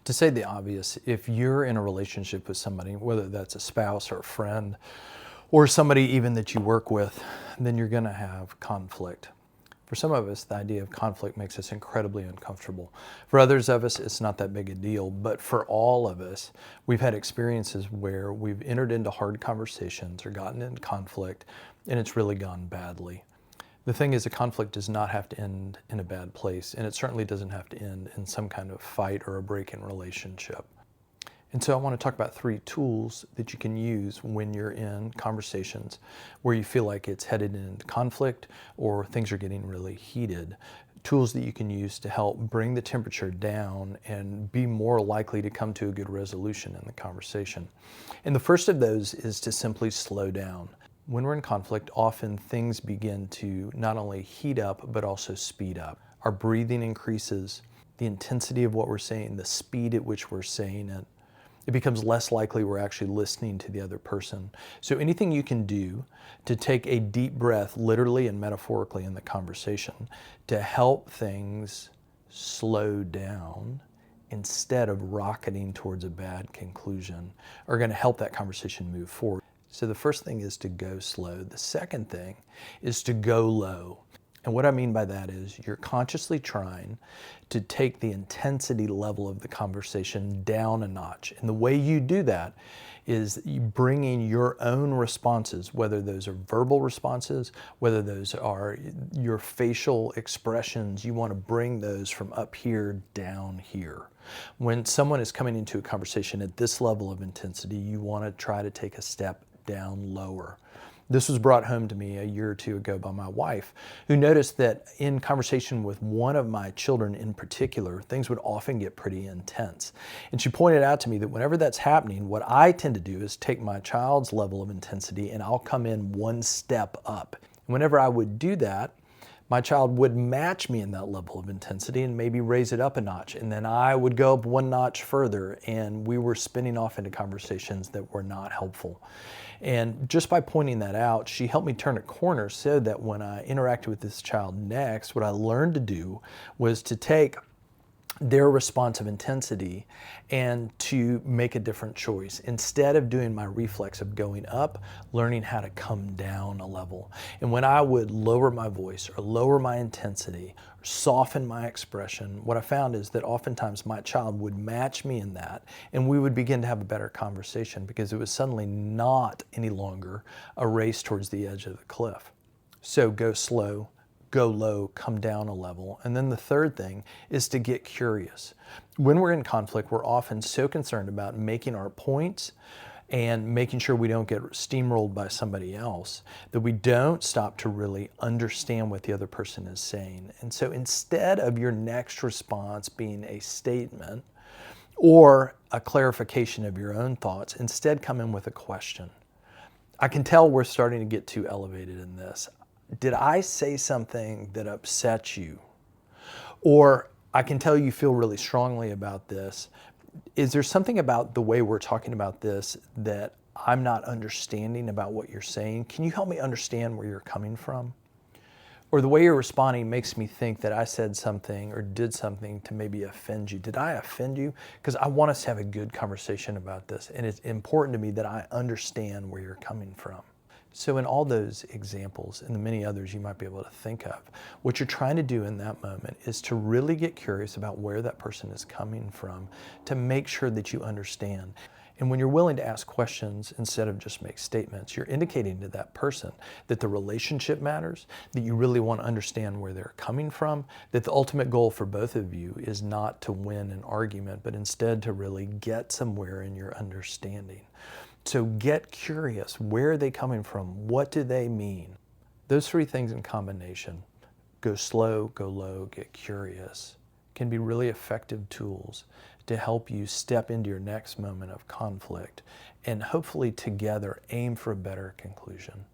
To say the obvious, if you're in a relationship with somebody, whether that's a spouse or a friend, or somebody even that you work with, then you're going to have conflict. For some of us, the idea of conflict makes us incredibly uncomfortable. For others of us, it's not that big a deal. But for all of us, we've had experiences where we've entered into hard conversations or gotten into conflict, and it's really gone badly. The thing is, a conflict does not have to end in a bad place, and it certainly doesn't have to end in some kind of fight or a break in relationship. And so I want to talk about 3 tools that you can use when you're in conversations where you feel like it's headed into conflict or things are getting really heated. Tools that you can use to help bring the temperature down and be more likely to come to a good resolution in the conversation. And the first of those is to simply slow down. When we're in conflict, often things begin to not only heat up, but also speed up. Our breathing increases, the intensity of what we're saying, the speed at which we're saying it. It becomes less likely we're actually listening to the other person. So anything you can do to take a deep breath, literally and metaphorically in the conversation, to help things slow down instead of rocketing towards a bad conclusion, are going to help that conversation move forward. So the first thing is to go slow. The second thing is to go low. And what I mean by that is you're consciously trying to take the intensity level of the conversation down a notch. And the way you do that is you bringing your own responses, whether those are verbal responses, whether those are your facial expressions, you want to bring those from up here down here. When someone is coming into a conversation at this level of intensity, you want to try to take a step down lower. This was brought home to me a year or 2 ago by my wife, who noticed that in conversation with one of my children in particular, things would often get pretty intense. And she pointed out to me that whenever that's happening, what I tend to do is take my child's level of intensity and I'll come in one step up. And whenever I would do that, my child would match me in that level of intensity and maybe raise it up a notch. And then I would go up one notch further, and we were spinning off into conversations that were not helpful. And just by pointing that out, she helped me turn a corner so that when I interacted with this child next, what I learned to do was to take their response of intensity and to make a different choice. Instead of doing my reflex of going up, learning how to come down a level. And when I would lower my voice or lower my intensity or soften my expression, what I found is that oftentimes my child would match me in that, and we would begin to have a better conversation because it was suddenly not any longer a race towards the edge of the cliff. So go slow, go low, come down a level. And then the third thing is to get curious. When we're in conflict, we're often so concerned about making our points and making sure we don't get steamrolled by somebody else that we don't stop to really understand what the other person is saying. And so instead of your next response being a statement or a clarification of your own thoughts, instead come in with a question. I can tell we're starting to get too elevated in this. Did I say something that upset you? Or I can tell you feel really strongly about this. Is there something about the way we're talking about this that I'm not understanding about what you're saying? Can you help me understand where you're coming from? Or the way you're responding makes me think that I said something or did something to maybe offend you. Did I offend you? Because I want us to have a good conversation about this. And it's important to me that I understand where you're coming from. So in all those examples and the many others you might be able to think of, what you're trying to do in that moment is to really get curious about where that person is coming from to make sure that you understand. And when you're willing to ask questions instead of just make statements, you're indicating to that person that the relationship matters, that you really want to understand where they're coming from, that the ultimate goal for both of you is not to win an argument, but instead to really get somewhere in your understanding. So get curious. Where are they coming from? What do they mean? Those 3 things in combination, go slow, go low, get curious, can be really effective tools to help you step into your next moment of conflict and hopefully together aim for a better conclusion.